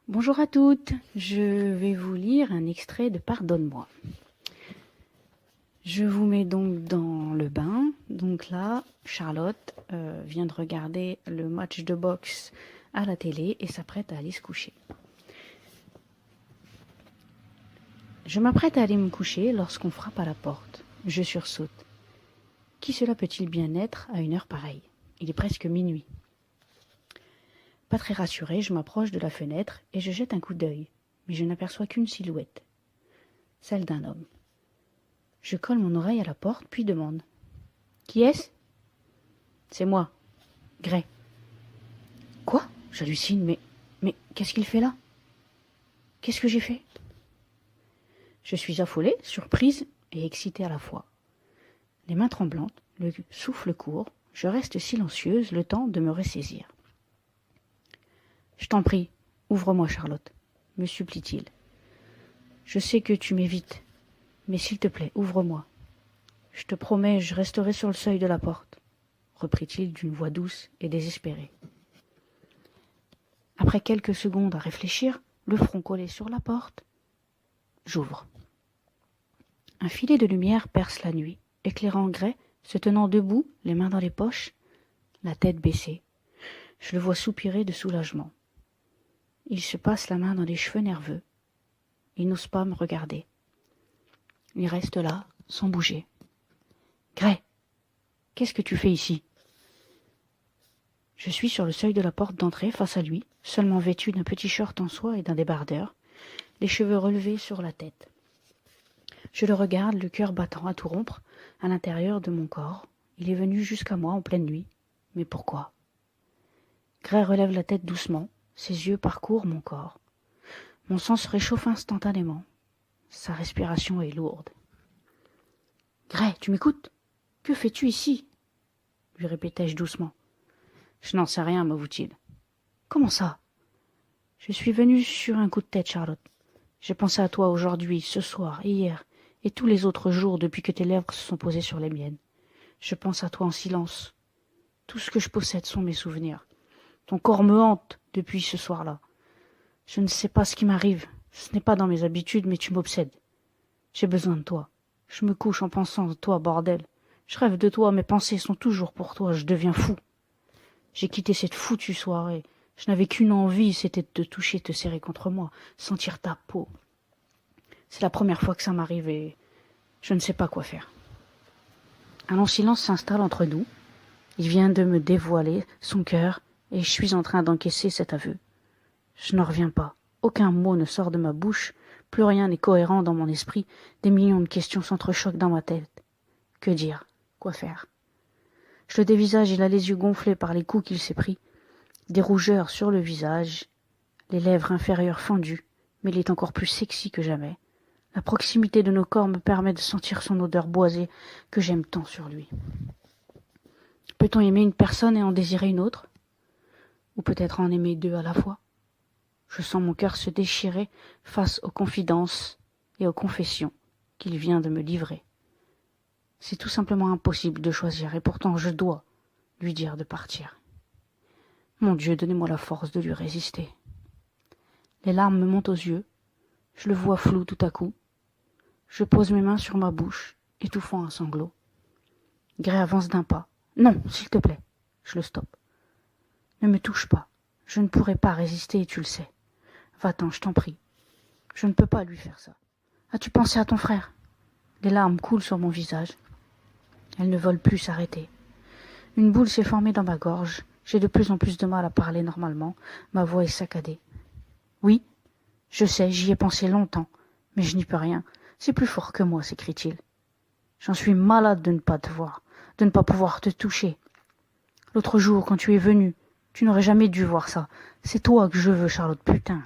Bonjour à toutes, je vais vous lire un extrait de Pardonne-moi. Je vous mets donc dans le bain. Donc là, Charlotte vient de regarder le match de boxe à la télé et s'apprête à aller se coucher. Je m'apprête à aller me coucher lorsqu'on frappe à la porte. Je sursaute. Qui cela peut-il bien être à une heure pareille? Il est presque minuit. Pas très rassurée, je m'approche de la fenêtre et je jette un coup d'œil, mais je n'aperçois qu'une silhouette, celle d'un homme. Je colle mon oreille à la porte, puis demande. « Qui est-ce » ? « C'est moi, Gray. »« Quoi ?» J'hallucine, mais qu'est-ce qu'il fait là ? Qu'est-ce que j'ai fait ? Je suis affolée, surprise et excitée à la fois. Les mains tremblantes, le souffle court, je reste silencieuse le temps de me ressaisir. « Je t'en prie, ouvre-moi, Charlotte, » me supplie-t-il. « Je sais que tu m'évites, mais s'il te plaît, ouvre-moi. Je te promets, je resterai sur le seuil de la porte, » reprit-il d'une voix douce et désespérée. Après quelques secondes à réfléchir, le front collé sur la porte, j'ouvre. Un filet de lumière perce la nuit, éclairant Gray, se tenant debout, les mains dans les poches, la tête baissée. Je le vois soupirer de soulagement. Il se passe la main dans les cheveux nerveux. Il n'ose pas me regarder. Il reste là, sans bouger. « Gray, qu'est-ce que tu fais ici ?» Je suis sur le seuil de la porte d'entrée, face à lui, seulement vêtu d'un petit short en soie et d'un débardeur, les cheveux relevés sur la tête. Je le regarde, le cœur battant à tout rompre, à l'intérieur de mon corps. Il est venu jusqu'à moi en pleine nuit. Mais pourquoi ? Gray relève la tête doucement. Ses yeux parcourent mon corps. Mon sang se réchauffe instantanément. Sa respiration est lourde. « Gray, tu m'écoutes ? Que fais-tu ici ?» lui répétai-je doucement. « Je n'en sais rien, m'avoue-t-il. »« Comment ça ?»« Je suis venu sur un coup de tête, Charlotte. J'ai pensé à toi aujourd'hui, ce soir, hier, et tous les autres jours depuis que tes lèvres se sont posées sur les miennes. Je pense à toi en silence. Tout ce que je possède sont mes souvenirs. Ton corps me hante depuis ce soir-là. Je ne sais pas ce qui m'arrive. Ce n'est pas dans mes habitudes, mais tu m'obsèdes. J'ai besoin de toi. Je me couche en pensant à toi, bordel. Je rêve de toi, mes pensées sont toujours pour toi. Je deviens fou. J'ai quitté cette foutue soirée. Je n'avais qu'une envie, c'était de te toucher, te serrer contre moi, sentir ta peau. C'est la première fois que ça m'arrive et je ne sais pas quoi faire. Un long silence s'installe entre nous. Il vient de me dévoiler son cœur et je suis en train d'encaisser cet aveu. Je n'en reviens pas. Aucun mot ne sort de ma bouche. Plus rien n'est cohérent dans mon esprit. Des millions de questions s'entrechoquent dans ma tête. Que dire ? Quoi faire ? Je le dévisage, il a les yeux gonflés par les coups qu'il s'est pris. Des rougeurs sur le visage. Les lèvres inférieures fendues. Mais il est encore plus sexy que jamais. La proximité de nos corps me permet de sentir son odeur boisée que j'aime tant sur lui. Peut-on aimer une personne et en désirer une autre ? Ou peut-être en aimer deux à la fois ? Je sens mon cœur se déchirer face aux confidences et aux confessions qu'il vient de me livrer. C'est tout simplement impossible de choisir et pourtant je dois lui dire de partir. Mon Dieu, donnez-moi la force de lui résister. Les larmes me montent aux yeux, je le vois flou tout à coup. Je pose mes mains sur ma bouche, étouffant un sanglot. Gray avance d'un pas. Non, s'il te plaît, je le stoppe. Ne me touche pas, je ne pourrai pas résister et tu le sais. Va-t'en, je t'en prie. Je ne peux pas lui faire ça. As-tu pensé à ton frère ? Les larmes coulent sur mon visage. Elles ne veulent plus s'arrêter. Une boule s'est formée dans ma gorge. J'ai de plus en plus de mal à parler normalement. Ma voix est saccadée. Oui, je sais, j'y ai pensé longtemps, mais je n'y peux rien. C'est plus fort que moi, s'écrie-t-il. J'en suis malade de ne pas te voir, de ne pas pouvoir te toucher. L'autre jour, quand tu es venu, tu n'aurais jamais dû voir ça. C'est toi que je veux, Charlotte, putain.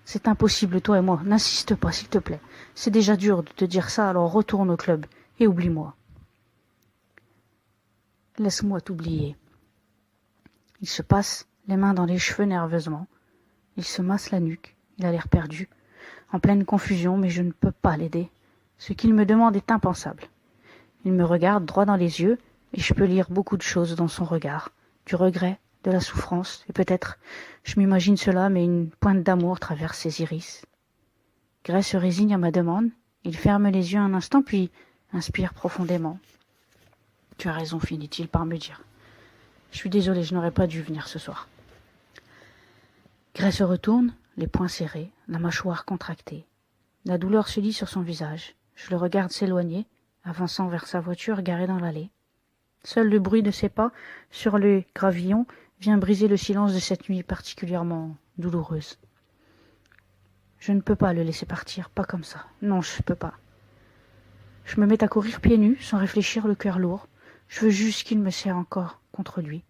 C'est impossible, toi et moi. N'insiste pas, s'il te plaît. C'est déjà dur de te dire ça, alors retourne au club et oublie-moi. Laisse-moi t'oublier. Il se passe les mains dans les cheveux nerveusement. Il se masse la nuque. Il a l'air perdu, en pleine confusion, mais je ne peux pas l'aider. Ce qu'il me demande est impensable. Il me regarde droit dans les yeux, et je peux lire beaucoup de choses dans son regard. Du regret, de la souffrance, et peut-être, je m'imagine cela, mais une pointe d'amour traverse ses iris. Gray se résigne à ma demande. Il ferme les yeux un instant, puis inspire profondément. « Tu as raison, finit-il par me dire. Je suis désolé, je n'aurais pas dû venir ce soir. » Gray se retourne, les poings serrés, la mâchoire contractée. La douleur se lit sur son visage. Je le regarde s'éloigner, avançant vers sa voiture garée dans l'allée. Seul le bruit de ses pas sur le gravillon vient briser le silence de cette nuit particulièrement douloureuse. Je ne peux pas le laisser partir, pas comme ça. Non, je ne peux pas. Je me mets à courir pieds nus, sans réfléchir, le cœur lourd. Je veux juste qu'il me serre encore contre lui.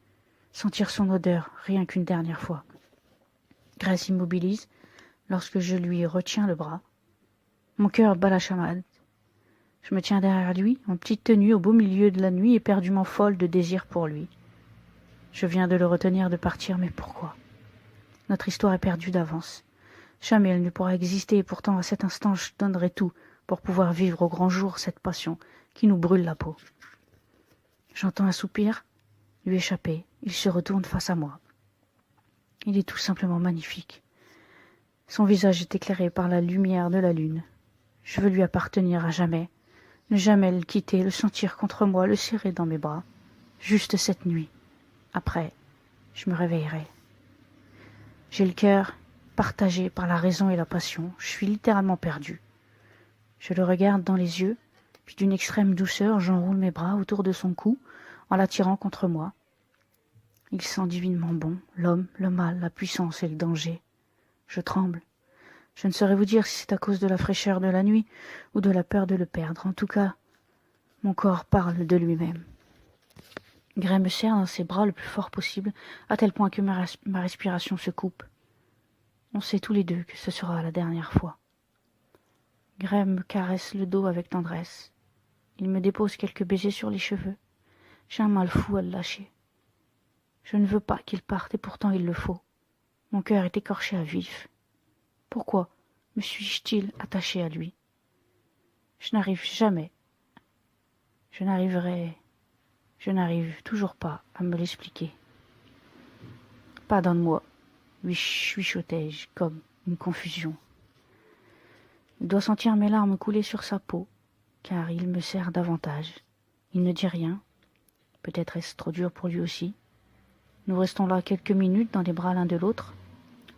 Sentir son odeur, rien qu'une dernière fois. Gray s'immobilise lorsque je lui retiens le bras. Mon cœur bat la chamade. Je me tiens derrière lui, en petite tenue, au beau milieu de la nuit, éperdument folle de désir pour lui. Je viens de le retenir de partir, mais pourquoi? Notre histoire est perdue d'avance. Jamais elle ne pourra exister, et pourtant, à cet instant, je donnerais tout pour pouvoir vivre au grand jour cette passion qui nous brûle la peau. J'entends un soupir lui échapper. Il se retourne face à moi. Il est tout simplement magnifique. Son visage est éclairé par la lumière de la lune. Je veux lui appartenir à jamais, ne jamais le quitter, le sentir contre moi, le serrer dans mes bras. Juste cette nuit. Après, je me réveillerai. J'ai le cœur partagé par la raison et la passion. Je suis littéralement perdu. Je le regarde dans les yeux, puis d'une extrême douceur, j'enroule mes bras autour de son cou, en l'attirant contre moi. Il sent divinement bon, l'homme, le mal, la puissance et le danger. Je tremble. Je ne saurais vous dire si c'est à cause de la fraîcheur de la nuit ou de la peur de le perdre. En tout cas, mon corps parle de lui-même. Gray me serre dans ses bras le plus fort possible, à tel point que ma respiration se coupe. On sait tous les deux que ce sera la dernière fois. Gray me caresse le dos avec tendresse. Il me dépose quelques baisers sur les cheveux. J'ai un mal fou à le lâcher. Je ne veux pas qu'il parte, et pourtant il le faut. Mon cœur est écorché à vif. Pourquoi me suis-je attaché à lui? Je n'arrive toujours pas à me l'expliquer. Pardonne-moi, lui chuchotai-je comme une confusion. Il doit sentir mes larmes couler sur sa peau, car il me serre davantage. Il ne dit rien. Peut-être est-ce trop dur pour lui aussi. Nous restons là quelques minutes dans les bras l'un de l'autre.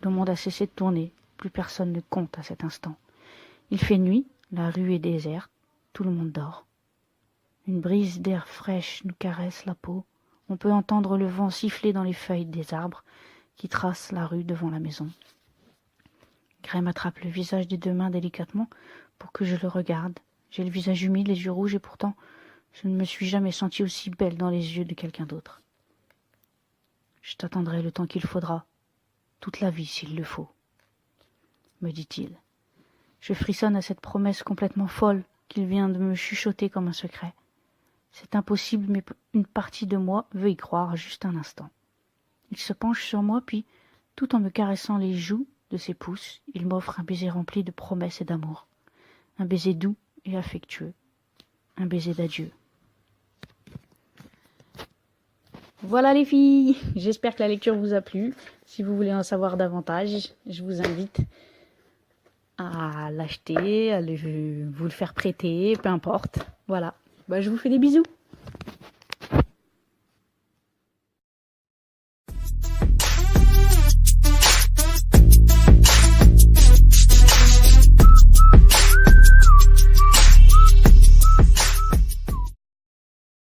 Le monde a cessé de tourner. Plus personne ne compte à cet instant. Il fait nuit, la rue est déserte, tout le monde dort. Une brise d'air fraîche nous caresse la peau. On peut entendre le vent siffler dans les feuilles des arbres qui tracent la rue devant la maison. Gray m'attrape le visage des deux mains délicatement pour que je le regarde. J'ai le visage humide, les yeux rouges, et pourtant je ne me suis jamais sentie aussi belle dans les yeux de quelqu'un d'autre. Je t'attendrai le temps qu'il faudra, toute la vie s'il le faut, me dit-il. Je frissonne à cette promesse complètement folle qu'il vient de me chuchoter comme un secret. C'est impossible, mais une partie de moi veut y croire juste un instant. Il se penche sur moi, puis, tout en me caressant les joues de ses pouces, il m'offre un baiser rempli de promesses et d'amour. Un baiser doux et affectueux. Un baiser d'adieu. Voilà les filles, j'espère que la lecture vous a plu. Si vous voulez en savoir davantage, je vous invite à l'acheter, vous le faire prêter, peu importe. Voilà, je vous fais des bisous.